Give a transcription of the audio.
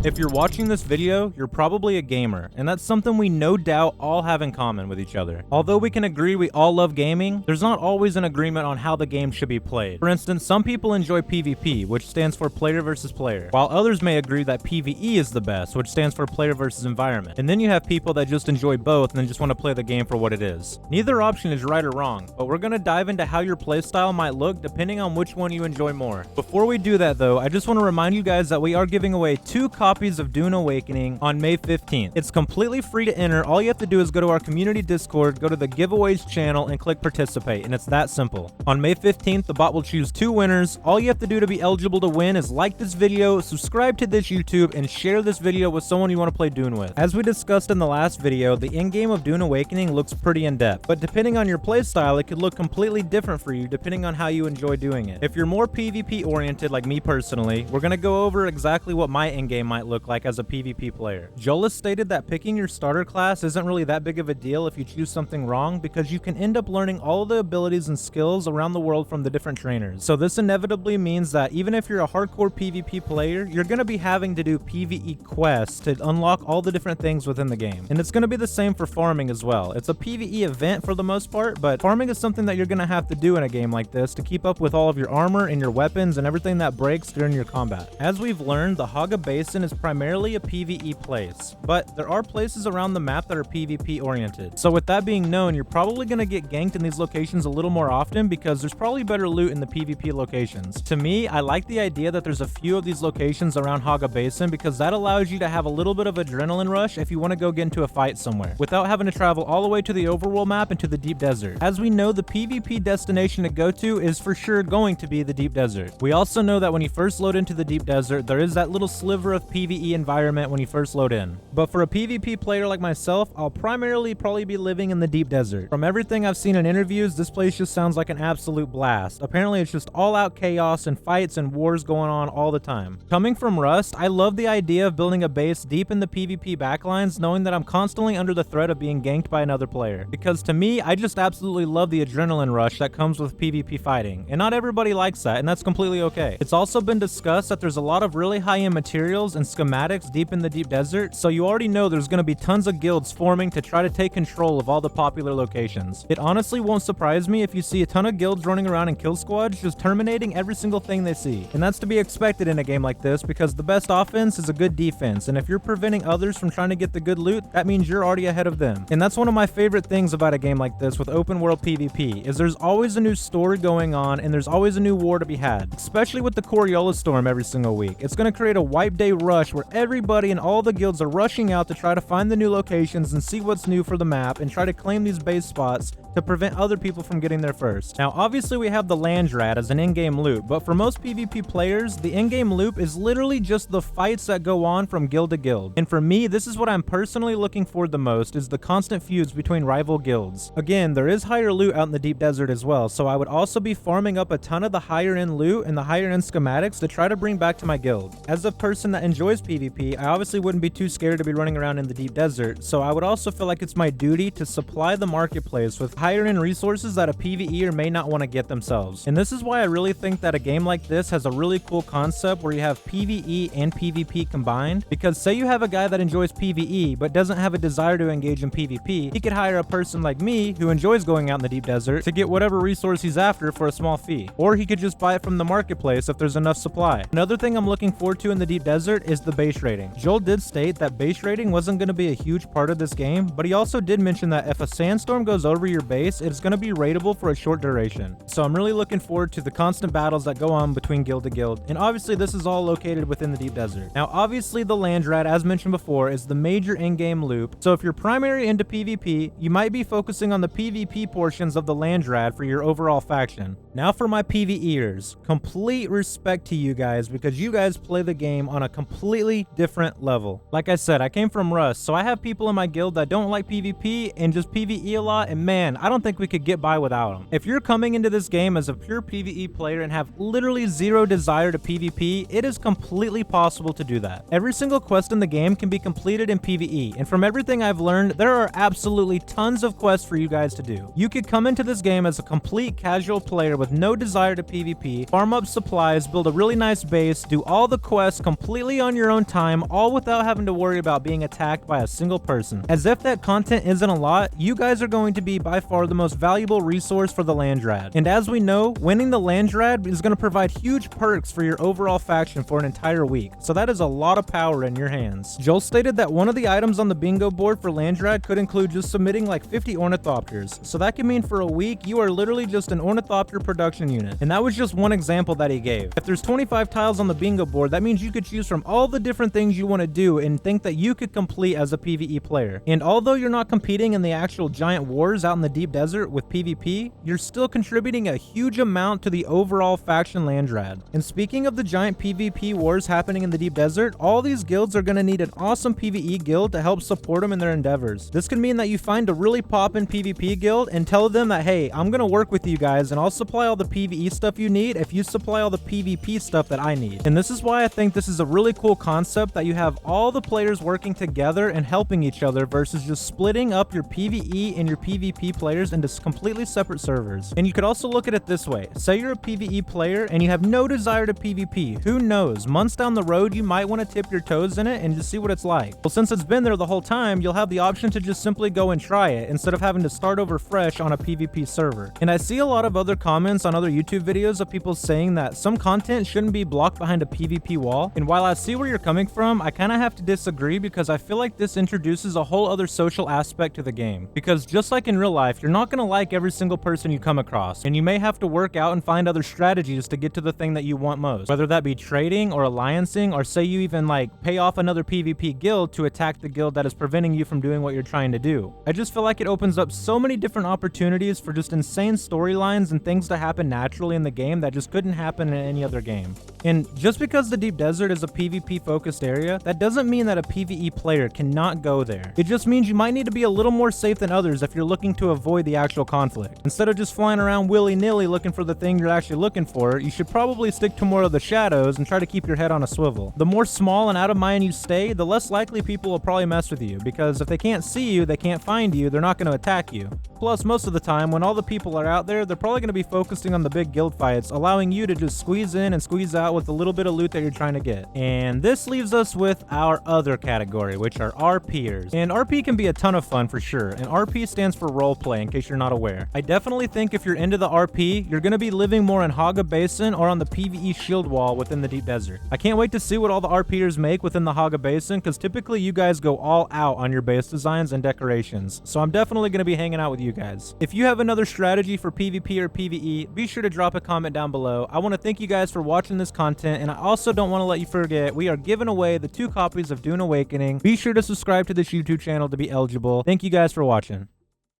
If you're watching this video, you're probably a gamer, and that's something we no doubt all have in common with each other. Although we can agree we all love gaming, there's not always an agreement on how the game should be played. For instance, some people enjoy PvP, which stands for player versus player, while others may agree that PvE is the best, which stands for player versus environment. And then you have people that just enjoy both and then just want to play the game for what it is. Neither option is right or wrong, but we're going to dive into how your playstyle might look depending on which one you enjoy more. Before we do that though, I just want to remind you guys that we are giving away 2 copies of Dune Awakening on May 15th. It's completely free to enter. All you have to do is go to our community Discord, go to the giveaways channel, and click participate, and it's that simple. On May 15th, the bot will choose 2 winners. All you have to do to be eligible to win is like this video, subscribe to this YouTube, and share this video with someone you want to play Dune with. As we discussed in the last video, the in-game of Dune Awakening looks pretty in-depth, but depending on your playstyle, it could look completely different for you depending on how you enjoy doing it. If you're more PvP oriented like me personally, we're going to go over exactly what my in-game might look like as a PvP player. Joel stated that picking your starter class isn't really that big of a deal if you choose something wrong, because you can end up learning all of the abilities and skills around the world from the different trainers. So this inevitably means that even if you're a hardcore PvP player, you're going to be having to do PvE quests to unlock all the different things within the game. And it's going to be the same for farming as well. It's a PvE event for the most part, but farming is something that you're going to have to do in a game like this to keep up with all of your armor and your weapons and everything that breaks during your combat. As we've learned, the Haga Basin is primarily a PvE place, but there are places around the map that are PvP oriented. So with that being known, you're probably going to get ganked in these locations a little more often because there's probably better loot in the PvP locations. To me, I like the idea that there's a few of these locations around Haga Basin because that allows you to have a little bit of adrenaline rush if you want to go get into a fight somewhere without having to travel all the way to the overworld map into the deep desert. As we know, the PvP destination to go to is for sure going to be the deep desert. We also know that when you first load into the deep desert, there is that little sliver of PvE environment when you first load in. But for a PvP player like myself, I'll primarily probably be living in the deep desert. From everything I've seen in interviews, this place just sounds like an absolute blast. Apparently it's just all out chaos and fights and wars going on all the time. Coming from Rust, I love the idea of building a base deep in the PvP backlines, knowing that I'm constantly under the threat of being ganked by another player. Because to me, I just absolutely love the adrenaline rush that comes with PvP fighting, and not everybody likes that, and that's completely okay. It's also been discussed that there's a lot of really high-end materials and schematics deep in the deep desert, so you already know there's going to be tons of guilds forming to try to take control of all the popular locations. It honestly won't surprise me if you see a ton of guilds running around in kill squads just terminating every single thing they see. And that's to be expected in a game like this because the best offense is a good defense, and if you're preventing others from trying to get the good loot, that means you're already ahead of them. And that's one of my favorite things about a game like this with open world PvP, is there's always a new story going on and there's always a new war to be had, especially with the Coriolis storm every single week. It's going to create a wipe day rush where everybody and all the guilds are rushing out to try to find the new locations and see what's new for the map and try to claim these base spots to prevent other people from getting there first. Now obviously we have the Landrat as an in-game loop, but for most PvP players, the in-game loop is literally just the fights that go on from guild to guild. And for me, this is what I'm personally looking for the most, is the constant feuds between rival guilds. Again, there is higher loot out in the deep desert as well, so I would also be farming up a ton of the higher end loot and the higher end schematics to try to bring back to my guild. As a person that enjoys PvP, I obviously wouldn't be too scared to be running around in the deep desert, so I would also feel like it's my duty to supply the marketplace with higher end resources that a PvEer may not want to get themselves. And this is why I really think that a game like this has a really cool concept where you have PvE and PvP combined, because say you have a guy that enjoys PvE but doesn't have a desire to engage in PvP, he could hire a person like me who enjoys going out in the deep desert to get whatever resource he's after for a small fee. Or he could just buy it from the marketplace if there's enough supply. Another thing I'm looking forward to in the deep desert is the base raiding. Joel did state that base raiding wasn't going to be a huge part of this game, but he also did mention that if a sandstorm goes over your base, it's going to be raidable for a short duration. So I'm really looking forward to the constant battles that go on between guild to guild, and obviously this is all located within the deep desert. Now obviously the Landrat, as mentioned before, is the major in-game loop, so if you're primary into PvP, you might be focusing on the PvP portions of the Landrat for your overall faction. Now for my PvEers, complete respect to you guys because you guys play the game on a completely different level. Like I said, I came from Rust, so I have people in my guild that don't like PvP and just PvE a lot, and man, I don't think we could get by without them. If you're coming into this game as a pure PvE player and have literally zero desire to PvP, it is completely possible to do that. Every single quest in the game can be completed in PvE, and from everything I've learned, there are absolutely tons of quests for you guys to do. You could come into this game as a complete casual player with no desire to PvP, farm up supplies, build a really nice base, do all the quests completely on on your own time, all without having to worry about being attacked by a single person. As if that content isn't a lot, you guys are going to be by far the most valuable resource for the Landrad. And as we know, winning the Landrad is going to provide huge perks for your overall faction for an entire week, so that is a lot of power in your hands. Joel stated that one of the items on the bingo board for Landrad could include just submitting like 50 ornithopters, so that can mean for a week you are literally just an ornithopter production unit. And that was just one example that he gave. If there's 25 tiles on the bingo board, that means you could choose from all the different things you want to do and think that you could complete as a PvE player. And although you're not competing in the actual giant wars out in the deep desert with PvP, you're still contributing a huge amount to the overall faction Landrad. And speaking of the giant PvP wars happening in the deep desert, all these guilds are going to need an awesome PvE guild to help support them in their endeavors. This could mean that you find a really poppin' PvP guild and tell them that, hey, I'm going to work with you guys and I'll supply all the PvE stuff you need if you supply all the PvP stuff that I need. And this is why I think this is a really cool concept, that you have all the players working together and helping each other versus just splitting up your PvE and your PvP players into completely separate servers. And you could also look at it this way. Say you're a PvE player and you have no desire to PvP. Who knows? Months down the road, you might want to dip your toes in it and just see what it's like. Well, since it's been there the whole time, you'll have the option to just simply go and try it instead of having to start over fresh on a PvP server. And I see a lot of other comments on other YouTube videos of people saying that some content shouldn't be blocked behind a PvP wall. And while I see where you're coming from, I kind of have to disagree, because I feel like this introduces a whole other social aspect to the game. Because just like in real life, you're not going to like every single person you come across, and you may have to work out and find other strategies to get to the thing that you want most, whether that be trading or alliancing, or say you even like pay off another PvP guild to attack the guild that is preventing you from doing what you're trying to do. I just feel like it opens up so many different opportunities for just insane storylines and things to happen naturally in the game that just couldn't happen in any other game. And just because the deep desert is a PvP focused area, that doesn't mean that a PvE player cannot go there. It just means you might need to be a little more safe than others if you're looking to avoid the actual conflict. Instead of just flying around willy-nilly looking for the thing you're actually looking for, you should probably stick to more of the shadows and try to keep your head on a swivel. The more small and out of mind you stay, the less likely people will probably mess with you, because if they can't see you, they can't find you, they're not going to attack you. Plus, most of the time, when all the people are out there, they're probably going to be focusing on the big guild fights, allowing you to just squeeze in and squeeze out with a little bit of loot that you're trying to get. And this leaves us with our other category, which are RPers. And RP can be a ton of fun for sure, and RP stands for roleplay, in case you're not aware. I definitely think if you're into the RP, you're going to be living more in Haga Basin or on the PvE shield wall within the deep desert. I can't wait to see what all the RPers make within the Haga Basin, because typically you guys go all out on your base designs and decorations, so I'm definitely going to be hanging out with you guys. If you have another strategy for PvP or PvE, be sure to drop a comment down below. I want to thank you guys for watching this content, and I also don't want to let you forget, we are giving away the 2 copies of Dune Awakening. Be sure to subscribe to this YouTube channel to be eligible. Thank you guys for watching.